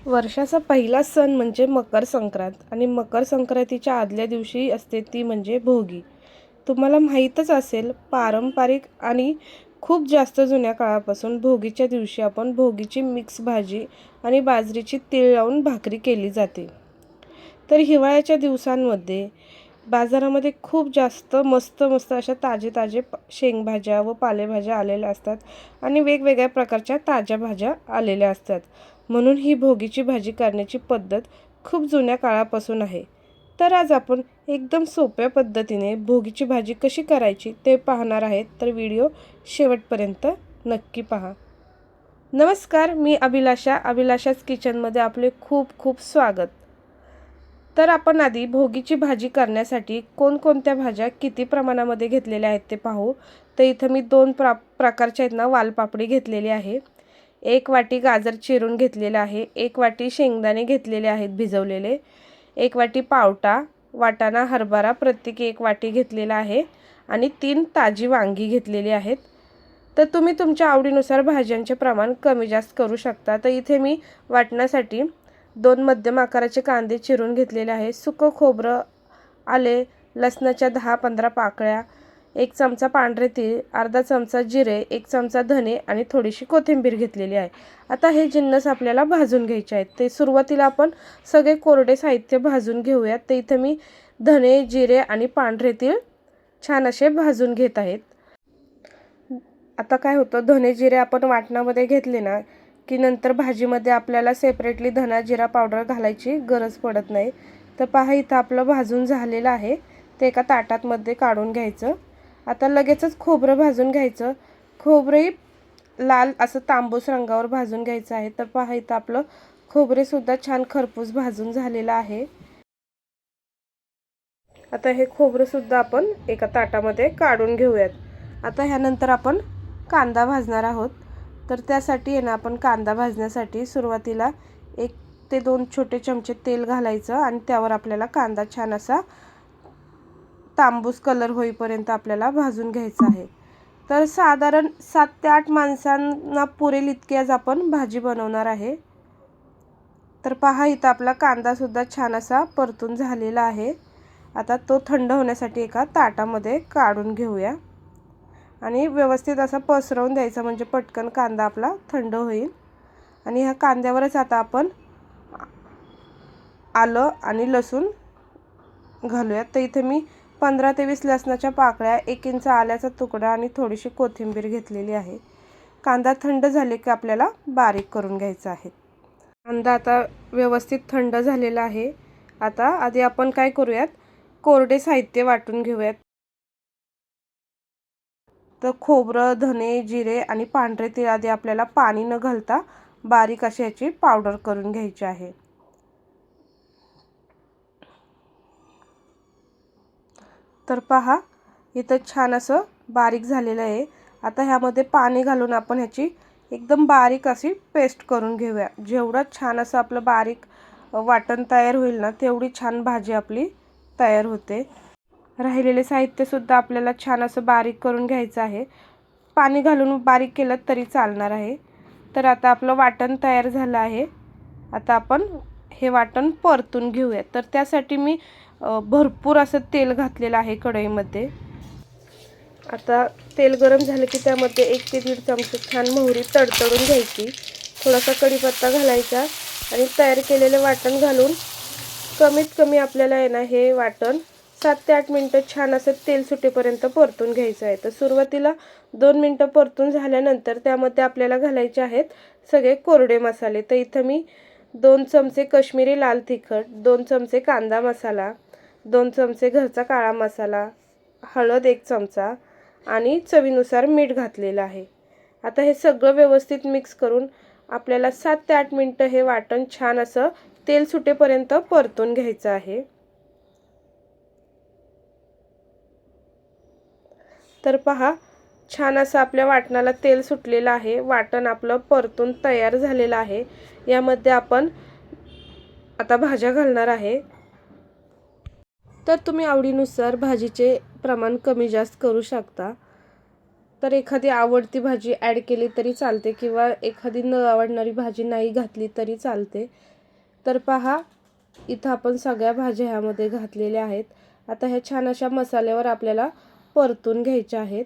वर्षाचा पहिला सण म्हणजे मकर संक्रांत आणि मकर संक्रांतीच्या आदल्या दिवशी असते ती म्हणजे भोगी. तुम्हाला माहीतच असेल, पारंपरिक आणि खूप जास्त जुन्या काळापासून भोगीच्या दिवशी आपण भोगीची मिक्स भाजी आणि बाजरीची तीळ लावून भाकरी केली जाते. तर हिवाळ्याच्या दिवसांमध्ये बाजारामध्ये खूप जास्त मस्त मस्त अशा ताजे ताजे शेंगभाज्या व पालेभाज्या आलेल्या असतात आणि वेगवेगळ्या प्रकारच्या ताज्या भाज्या आलेल्या असतात. म्हणून ही भोगीची भाजी करण्याची पद्धत खूप जुन्या काळापासून आहे. तर आज आपण एकदम सोप्या पद्धतीने भोगीची भाजी कशी करायची ते पाहणार आहेत. तर व्हिडिओ शेवटपर्यंत नक्की पहा. नमस्कार, मी अभिलाषाच किचनमध्ये आपले खूप खूप स्वागत. तर आपण आधी भोगीची भाजी करण्यासाठी कोणकोणत्या भाज्या किती प्रमाणामध्ये घेतलेल्या आहेत ते पाहू. तर इथं मी दोन प्रकारच्या आहेत ना वालपापडी घेतलेली आहे. 1 वाटी गाजर चिरून घेतलेलं आहे. 1 वाटी शेंगदाणे घेतलेले आहेत भिजवलेले. 1 वाटी पावटा, वाटाणा, हरभरा प्रत्येकी 1 वाटी घेतलेला आहे आणि 3 ताजी वांगी घेतलेली आहेत. तर तुम्ही तुमच्या आवडीनुसार भाज्यांचे प्रमाण कमी जास्त करू शकता. तर इथे मी वाटण्यासाठी 2 मध्यम आकाराचे कांदे चिरून घेतलेले आहे. सुकं खोबरं, आले, लसणाच्या 10-15 पाकळ्या, 1 चमचा पांढरे तीळ, अर्धा चमचा जिरे, 1 चमचा धने आणि थोडीशी कोथिंबीर घेतलेली आहे. आता हे जिन्नस आपल्याला भाजून घ्यायचे आहेत. ते सुरुवातीला आपण सगळे कोरडे साहित्य भाजून घेऊयात. तर इथे मी धने, जिरे आणि पांढरे तीळ छान असे भाजून घेत आहेत. आता काय होतं, धने जिरे आपण वाटणामध्ये घेतले ना की नंतर भाजीमध्ये आपल्याला सेपरेटली धना जिरा पावडर घालायची गरज पडत नाही. तर पहा, इथं आपलं भाजून झालेलं आहे. ते एका ताटामध्ये काढून घ्यायचं. आता लगेचच खोबरं भाजून घ्यायचं. खोबरंही लाल असं तांबूस रंगावर भाजून घ्यायचं आहे. तर पहा, इथं आपलं खोबरेसुद्धा छान खरपूस भाजून झालेलं आहे. आता हे खोबरंसुद्धा आपण एका ताटामध्ये काढून घेऊयात. आता ह्यानंतर आपण कांदा भाजणार आहोत. तर त्यासाठी आहे ना, आपण कांदा भाजण्यासाठी सुरुवातीला 1 ते 2 छोटे चमचे तेल घालायचं आणि त्यावर आपल्याला कांदा छान असा तांबूस कलर होईपर्यंत आपल्याला भाजून घ्यायचा आहे. तर साधारण 7 ते 8 माणसांना पुरेल इतकी आज आपण भाजी बनवणार आहे. तर पहा, इथं आपला कांदासुद्धा छान असा परतून झालेला आहे. आता तो थंड होण्यासाठी एका ताटामध्ये काढून घेऊया आणि व्यवस्थित असा पसरवून द्यायचा, म्हणजे पटकन कांदा आपला थंड होईल. आणि ह्या कांद्यावरच आता आपण आलं आणि लसूण घालूयात. तर इथे मी 15 ते 20 लसणाच्या पाकळ्या, 1 इंच आल्याचा तुकडा आणि थोडीशी कोथिंबीर घेतलेली आहे. कांदा थंड झाले की आपल्याला बारीक करून घ्यायचा आहे. कांदा आता व्यवस्थित थंड झालेला आहे. आता आधी आपण काय करूयात, कोरडे साहित्य वाटून घेऊयात. तर खोबरं, धने, जिरे आणि पांढरे तीळ आधी आपल्याला पाणी न घालता बारीक अशी याची पावडर करून घ्यायची आहे. तर पहा, इथं छान असं बारीक झालेलं आहे. आता ह्यामध्ये पाणी घालून आपण ह्याची एकदम बारीक अशी पेस्ट करून घेऊया. जेवढं छान असं आपलं बारीक वाटण तयार होईल ना, तेवढी छान भाजी आपली तयार होते. राहिलेले साहित्यसुद्धा आपल्याला छान असं बारीक करून घ्यायचं आहे. पाणी घालून बारीक केलं तरी चालणार आहे. तर आता आपलं वाटण तयार झालं आहे. आता आपण हे वाटण परतून घेऊया. तर त्यासाठी मी भरपूर असं तेल घातलेलं आहे कढईमध्ये. आता तेल गरम झालं की त्यामध्ये 1 ते 1.5 चमचे छान मोहरी तडतडून घ्यायची. थोडासा कढीपत्ता घालायचा आणि तयार केलेले वाटण घालून कमीत कमी आपल्याला आहे ना, हे वाटण 7 ते 8 मिनटं छान असं तेल सुटेपर्यंत परतून घ्यायचं आहे. तर सुरुवातीला 2 मिनटं परतून झाल्यानंतर त्यामध्ये आपल्याला घालायचे आहेत सगळे कोरडे मसाले. तर इथं मी 2 चमचे काश्मीरी लाल तिखट, 2 चमचे कांदा मसाला, 2 चमचे घरचा काळा मसाला, हळद 1 चमचा आणि चवीनुसार मीठ घातलेलं आहे. आता हे सगळं व्यवस्थित मिक्स करून आपल्याला 7 ते 8 मिनटं हे वाटण छान असं तेल सुटेपर्यंत परतून घ्यायचं आहे. तर पहा, छान असं आपल्या वाटणाला तेल सुटलेलं आहे. वाटण आपलं परतून तयार झालेलं आहे. यामध्ये आपण आता भाज्या घालणार आहे. तर तुम्ही आवडीनुसार भाजीचे प्रमाण कमी जास्त करू शकता. तर एखादी आवडती भाजी ॲड केली तरी चालते किंवा एखादी न आवडणारी भाजी नाही घातली तरी चालते. तर पहा, इथं आपण सगळ्या भाज्या ह्यामध्ये घातलेल्या आहेत. आता ह्या छान अशा मसाल्यावर आपल्याला परतून घ्यायच्या आहेत.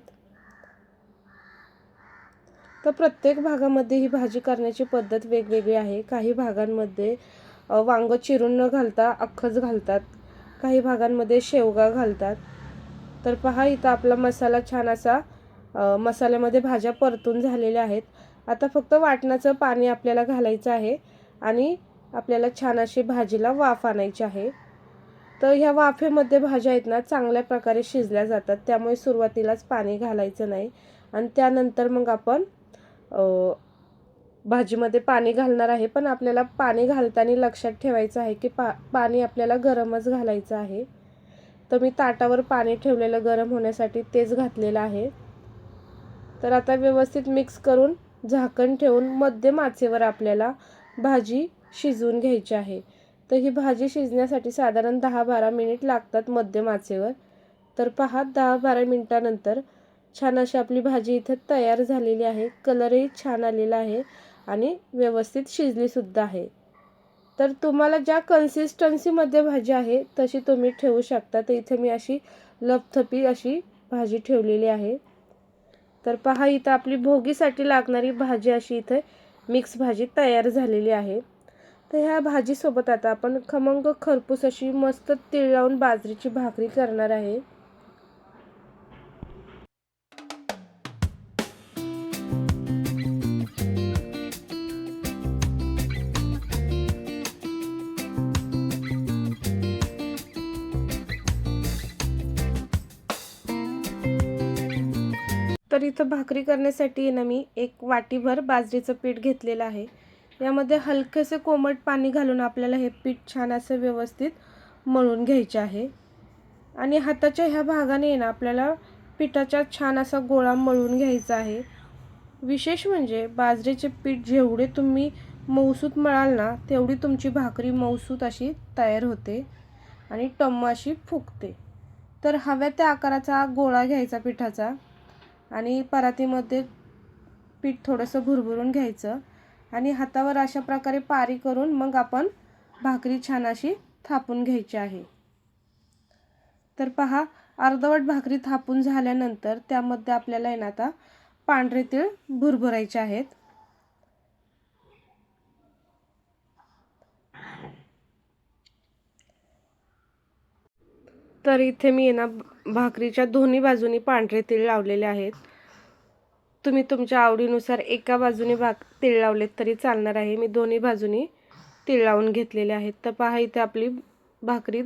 तर प्रत्येक भागामध्ये ही भाजी करण्याची पद्धत वेगवेगळी आहे. काही भागांमध्ये वांगं चिरून न घालता अख्खंच घालतात, काही भागांमध्ये शेवगा घालतात. तर पहा, इथं आपला मसाला छान असा मसाल्यामध्ये भाज्या परतून झालेल्या आहेत. आता फक्त वाटणाचं पाणी आपल्याला घालायचं आहे आणि आपल्याला छान अशी भाजीला वाफ आणायची आहे. तर ह्या वाफेमध्ये भाज्या आहेत ना चांगल्या प्रकारे शिजल्या जातात, त्यामुळे सुरुवातीलाच पाणी घालायचं नाही. आणि त्यानंतर मग आपण भाजीमध्ये पाणी घालणार आहे. पण आपल्याला पाणी घालताना लक्षात ठेवायचं आहे की पाणी आपल्याला गरमच घालायचं आहे. तर मी ताटावर पाणी ठेवलेलं गरम होण्यासाठी तेच घातलेलं आहे. तर आता व्यवस्थित मिक्स करून झाकण ठेवून मध्यम आचेवर आपल्याला भाजी शिजवून घ्यायची आहे. तर ही भाजी शिजण्यासाठी साधारण 10-12 मिनिट लागतात मध्यम आचेवर. तर पहा, 10-12 मिनिटानंतर छान अशी आपली भाजी इथे तयार झालेली आहे. कलरही छान आलेला आहे आणि व्यवस्थित शिजलीसुद्धा आहे. तर तुम्हाला ज्या कन्सिस्टन्सीमध्ये भाजी आहे तशी तुम्ही ठेवू शकता. तर इथे मी अशी लपथपी अशी भाजी ठेवलेली आहे. तर पहा, इथं आपली भोगीसाठी लागणारी भाजी अशी इथे मिक्स भाजी तयार झालेली आहे. तर ह्या भाजीसोबत आता आपण खमंग खरपूस अशी मस्त तीळ लावून बाजरीची भाकरी करणार आहे. तर इथं भाकरी करण्यासाठी ना मी एक वाटीभर बाजरीचं पीठ घेतलेलं आहे. यामध्ये हलकेसे कोमट पाणी घालून आपल्याला हे पीठ छान असं व्यवस्थित मळून घ्यायचे आहे. आणि हाताच्या ह्या भागाने ना आपल्याला पिठाचा छान असा गोळा मळून घ्यायचा आहे. विशेष म्हणजे बाजरीचे पीठ जेवढे तुम्ही मऊसूत मळाल ना तेवढी तुमची भाकरी मऊसूत अशी तयार होते आणि टम्म अशी फुगते. तर हव्या त्या आकाराचा गोळा घ्यायचा पिठाचा आणि परातीमध्ये पीठ थोडंसं भुरभुरून घ्यायचं आणि हातावर अशा प्रकारे पारी करून मग आपण भाकरी छान अशी थापून घ्यायची आहे. तर पहा, अर्धवट भाकरी थापून झाल्यानंतर त्यामध्ये आपल्याला आहे ना आता पांढरे तीळ भुरभुरायचे आहेत. तर इथे मी ना भाकरीच्या दोन्ही बाजूनी पांढरे तीळ लावलेले आहेत. तुम्ही तुमच्या आवडीनुसार एका बाजूने तीळ लावलेत तरी चालणार आहे. मी दोन्ही बाजूनी तीळ लावून घेतलेले आहेत. तर पहा, इथे आपली भाकरी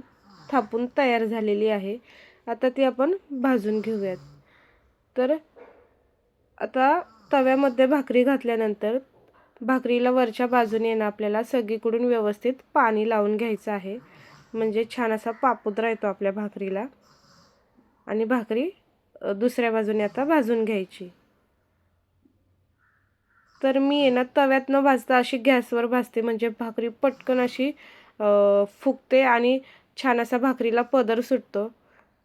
थापून तयार झालेली आहे. आता ती आपण भाजून घेऊयात. तर आता तव्यामध्ये भाकरी घातल्यानंतर भाकरीला वरच्या बाजूने ना आपल्याला सगळीकडून व्यवस्थित पाणी लावून घ्यायचं आहे. म्हणजे छान असा पापुद्रा येतो आपल्या भाकरीला. आणि भाकरी दुसऱ्या बाजूने आता भाजून घ्यायची. तर मी ना तव्यात न भाजता अशी गॅसवर भाजते, म्हणजे भाकरी पटकन अशी फुगते आणि छान असा भाकरीला पदर सुटतो.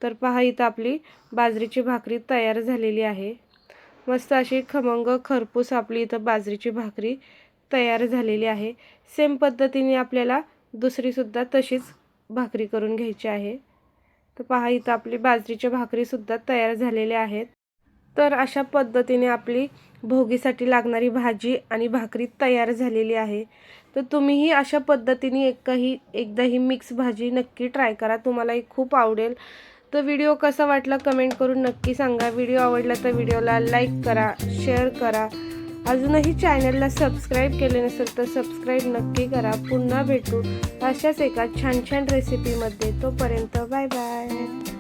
तर पहा, इथं आपली बाजरीची भाकरी तयार झालेली आहे. मस्त अशी खमंग खरपूस आपली इथं बाजरीची भाकरी तयार झालेली आहे. सेम पद्धतीने आपल्याला दुसरीसुद्धा तशीच भाकरी करून घ्यायची आहे. तर पहा, इथं आपली बाजरीची भाकरीसुद्धा तयार झालेल्या आहेत. तर अशा पद्धतीने आपली भोगीसाठी लागणारी भाजी आणि भाकरी तयार झालेली आहे. तर तुम्हीही अशा पद्धतीने एकदा ही मिक्स भाजी नक्की ट्राय करा, तुम्हालाही खूप आवडेल. तर व्हिडिओ कसा वाटला कमेंट करून नक्की सांगा. व्हिडिओ आवडला तर व्हिडिओला लाईक करा, शेअर करा. अजूनही चॅनलला सबस्क्राईब केले नसेल तर सबस्क्राईब नक्की करा. पुन्हा भेटू अशाच एका छान छान रेसिपीमध्ये. तोपर्यंत बाय बाय.